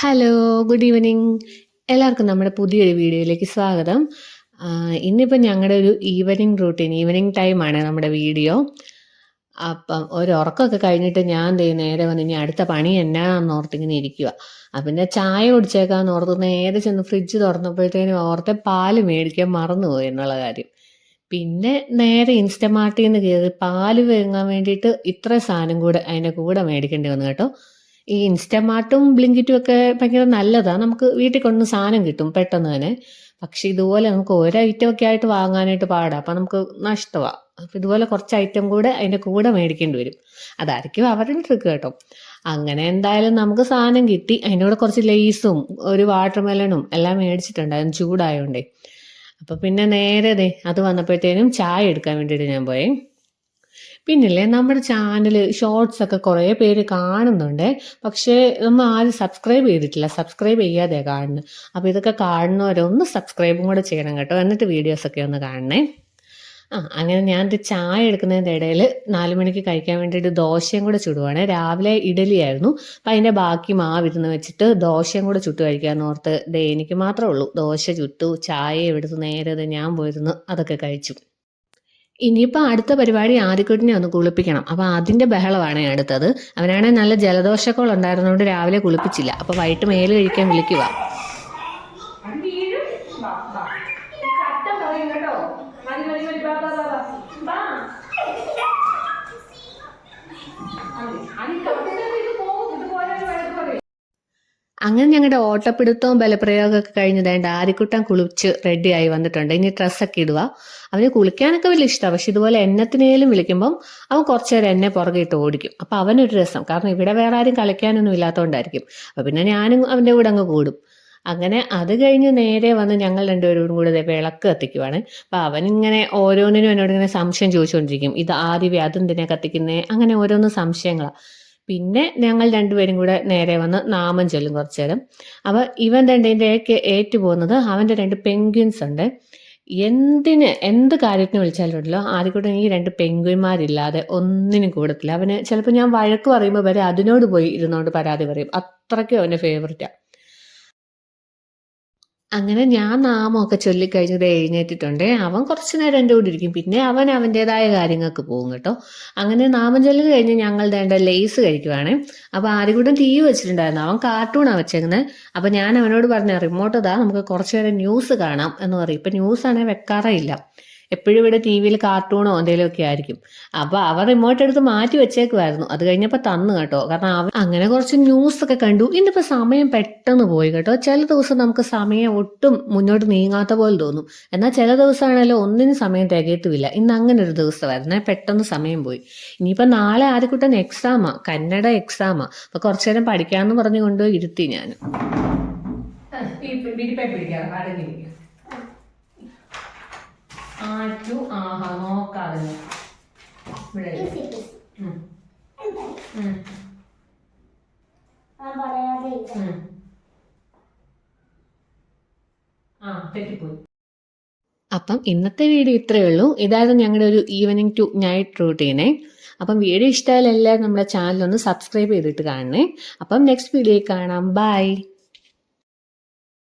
Hello, good evening. എല്ലാവർക്കും നമ്മുടെ പുതിയൊരു വീഡിയോയിലേക്ക് സ്വാഗതം. ഇന്നിപ്പോൾ ഞങ്ങളുടെ ഒരു ഈവനിങ് ടൈമാണ് നമ്മുടെ വീഡിയോ. അപ്പം ഒരു ഉറക്കമൊക്കെ കഴിഞ്ഞിട്ട് ഞാൻ നേരെ വന്ന് ഇനി അടുത്ത പണി എന്നാന്ന് ഓർത്തിങ്ങനെ ഇരിക്കുക. അപ്പം പിന്നെ ചായ കുടിച്ചേക്കാന്ന് ഓർത്ത് നേരെ ചെന്ന് ഫ്രിഡ്ജ് തുറന്നപ്പോഴത്തേനും ഓർത്തെ പാല് മേടിക്കാൻ മറന്നുപോയി എന്നുള്ള കാര്യം. പിന്നെ നേരെ ഇൻസ്റ്റമാർട്ടിൽ നിന്ന് കയറി പാല് വാങ്ങാൻ വേണ്ടിയിട്ട് ഇത്ര സാധനം കൂടെ അതിൻ്റെ കൂടെ മേടിക്കേണ്ടി വന്നു കേട്ടോ. ഈ ഇൻസ്റ്റമാർട്ടും ബ്ലിങ്കിറ്റും ഒക്കെ ഭയങ്കര നല്ലതാണ്, നമുക്ക് വീട്ടിൽ കൊണ്ട് സാധനം കിട്ടും പെട്ടെന്ന് തന്നെ. പക്ഷെ ഇതുപോലെ നമുക്ക് ഒരു ഐറ്റം ഒക്കെ ആയിട്ട് വാങ്ങാനായിട്ട് പാടാം, അപ്പം നമുക്ക് നഷ്ടമാണ്. അപ്പം ഇതുപോലെ കുറച്ച് ഐറ്റം കൂടെ അതിൻ്റെ കൂടെ മേടിക്കേണ്ടി വരും. അതായിരിക്കും അവരുടെ ട്രിക്ക് കേട്ടോ. അങ്ങനെ എന്തായാലും നമുക്ക് സാധനം കിട്ടി. അതിൻ്റെ കൂടെ കുറച്ച് ലേസും ഒരു വാട്ടർ മെലണും എല്ലാം മേടിച്ചിട്ടുണ്ടായിരുന്നു ചൂടായോണ്ടേ. അപ്പം പിന്നെ നേരെ അത് വന്നപ്പോഴത്തേനും ചായ എടുക്കാൻ വേണ്ടിയിട്ട് ഞാൻ പോയേ. പിന്നില്ലേ, നമ്മുടെ ചാനൽ ഷോർട്സ് ഒക്കെ കുറേ പേര് കാണുന്നുണ്ട്, പക്ഷേ നമ്മൾ ആരും സബ്സ്ക്രൈബ് ചെയ്തിട്ടില്ല. സബ്സ്ക്രൈബ് ചെയ്യാതെയാണ് കാണുന്നത്. അപ്പോൾ ഇതൊക്കെ കാണുന്നവരൊന്ന് സബ്സ്ക്രൈബും കൂടെ ചെയ്യണം കേട്ടോ, എന്നിട്ട് വീഡിയോസൊക്കെ ഒന്ന് കാണണേ. അങ്ങനെ ഞാൻ ചായ എടുക്കുന്നതിൻ്റെ ഇടയിൽ 4 മണിക്ക് കഴിക്കാൻ വേണ്ടിയിട്ട് ദോശയും കൂടെ ചുടുവാണ്. രാവിലെ ഇഡലിയായിരുന്നു, അപ്പം അതിൻ്റെ ബാക്കി മാവിരുന്ന് വെച്ചിട്ട് ദോശയും കൂടെ ചുട്ട് കഴിക്കാമെന്ന് ഓർത്ത് എനിക്ക് മാത്രമേ ഉള്ളൂ. ദോശ ചുട്ടു, ചായ എടുത്ത് നേരെ ഞാൻ പോയിരുന്നു അതൊക്കെ കഴിച്ചു. ഇനിയിപ്പോൾ അടുത്ത പരിപാടി ആദിക്കുട്ടിനെ ഒന്ന് കുളിപ്പിക്കണം. അപ്പോൾ അതിൻ്റെ ബഹളമാണ് അടുത്തത്. അവനാണെങ്കിൽ നല്ല ജലദോഷക്കോൾ ഉണ്ടായിരുന്നതുകൊണ്ട് രാവിലെ കുളിപ്പിച്ചില്ല. അപ്പോൾ വൈകിട്ട് മേല് കഴിക്കാൻ വിളിക്കുക. അങ്ങനെ ഞങ്ങളുടെ ഓട്ടപ്പിടുത്തവും ബലപ്രയോഗമൊക്കെ കഴിഞ്ഞതായിട്ട് ആദിക്കുട്ടൻ കുളിച്ച് റെഡിയായി വന്നിട്ടുണ്ട്. ഇനി ഡ്രസ്സൊക്കെ ഇടുക. അവന് കുളിക്കാനൊക്കെ വലിയ ഇഷ്ടമാണ്, പക്ഷെ ഇതുപോലെ എണ്ണത്തിനേലും വിളിക്കുമ്പം അവൻ കുറച്ച് നേരം എന്നെ പുറകെ ഇട്ട് ഓടിക്കും. അപ്പം അവനൊരു രസം, കാരണം ഇവിടെ വേറെ ആരും കളിക്കാനൊന്നും ഇല്ലാത്തതുകൊണ്ടായിരിക്കും. അപ്പം പിന്നെ ഞാനും അവൻ്റെ കൂടെ അങ്ങ് കൂടും. അങ്ങനെ അത് കഴിഞ്ഞ് നേരെ വന്ന് ഞങ്ങൾ രണ്ടുപേരും കൂടെ വിളക്ക് കത്തിക്കുവാണ്. അപ്പം അവനിങ്ങനെ ഓരോന്നിനും എന്നോട് ഇങ്ങനെ സംശയം ചോദിച്ചുകൊണ്ടിരിക്കും. ഇത് ആദ്യമേ അതെന്തിനാ കത്തിക്കുന്നേ, അങ്ങനെ ഓരോന്ന് സംശയങ്ങളാണ്. പിന്നെ ഞങ്ങൾ രണ്ടുപേരും കൂടെ നേരെ വന്ന് നാമം ചൊല്ലും കുറച്ചു നേരം. അപ്പോൾ ഇവൻ രണ്ടിൻ്റെയൊക്കെ ഏറ്റുപോകുന്നത് അവൻ്റെ 2 പെൻഗ്വിൻസ് ഉണ്ട്. എന്ത് കാര്യത്തിന് വിളിച്ചാലുണ്ടല്ലോ ആദ്യക്കൂടെ ഈ 2 പെൻഗ്വിന്മാരില്ലാതെ ഒന്നിനും കൂടത്തില്ല. അവന് ചിലപ്പോൾ ഞാൻ വഴക്ക് പറയുമ്പോൾ വരെ അതിനോട് പോയി ഇരുന്നോണ്ട് പരാതി പറയും. അത്രയ്ക്കും അവൻ്റെ ഫേവററ്റാണ്. അങ്ങനെ ഞാൻ നാമമൊക്കെ ചൊല്ലിക്കഴിഞ്ഞത് എഴുന്നേറ്റിട്ടുണ്ട്. അവൻ കുറച്ച് നേരം എൻ്റെ കൂടെ ഇരിക്കും, പിന്നെ അവൻ അവൻ്റെതായ കാര്യങ്ങൾക്ക് പോകും കേട്ടോ. അങ്ങനെ നാമം ചൊല്ലൽ കഴിഞ്ഞ് ഞങ്ങൾ വേണ്ട ലേസ് കഴിക്കുവാണ്. അപ്പോൾ ആദ്യകൂട്ടം ടി വി വെച്ചിട്ടുണ്ടായിരുന്നു, അവൻ കാർട്ടൂണാണ് വെച്ചേക്കുന്നത്. അപ്പോൾ ഞാൻ അവനോട് പറഞ്ഞ റിമോട്ട് ഇതാ, നമുക്ക് കുറച്ച് നേരം ന്യൂസ് കാണാം എന്ന് പറയും. ഇപ്പം ന്യൂസ് ആണെങ്കിൽ വെക്കാറേ ഇല്ല, എപ്പോഴും ഇവിടെ ടി വിയിൽ കാർട്ടൂണോ എന്തെങ്കിലുമൊക്കെ ആയിരിക്കും. അപ്പോൾ അവർ റിമോട്ട് എടുത്ത് മാറ്റി വെച്ചേക്കുമായിരുന്നു. അത് കഴിഞ്ഞപ്പോൾ തന്നു കേട്ടോ, കാരണം അവൻ അങ്ങനെ കുറച്ച് ന്യൂസൊക്കെ കണ്ടു. ഇന്നിപ്പോൾ സമയം പെട്ടെന്ന് പോയി കേട്ടോ. ചില ദിവസം നമുക്ക് സമയം ഒട്ടും മുന്നോട്ട് നീങ്ങാത്ത പോലെ തോന്നും, എന്നാൽ ചില ദിവസമാണല്ലോ ഒന്നിനും സമയം തികയത്തുമില്ല. ഇന്ന് അങ്ങനെ ഒരു ദിവസമായിരുന്നേ, പെട്ടെന്ന് സമയം പോയി. ഇനിയിപ്പോൾ നാളെ ആദ്യക്കുട്ടൻ എക്സാമാ, കന്നഡ എക്സാമാ. അപ്പോൾ കുറച്ചു നേരം പഠിക്കാമെന്ന് പറഞ്ഞുകൊണ്ട് ഇരുത്തി ഞാൻ. നോക്കാതെ തെറ്റിപ്പോയി. അപ്പം ഇന്നത്തെ വീഡിയോ ഇത്രയേ ഉള്ളൂ. ഇതായിരുന്നു ഞങ്ങളുടെ ഒരു ഈവനിങ് ടു നൈറ്റ് റൂട്ടീനെ. അപ്പം വീഡിയോ ഇഷ്ടമായാലും എല്ലാവരും നമ്മുടെ ചാനലൊന്ന് സബ്സ്ക്രൈബ് ചെയ്തിട്ട് കാണണേ. അപ്പം നെക്സ്റ്റ് വീഡിയോയിൽ കാണാം. ബൈ.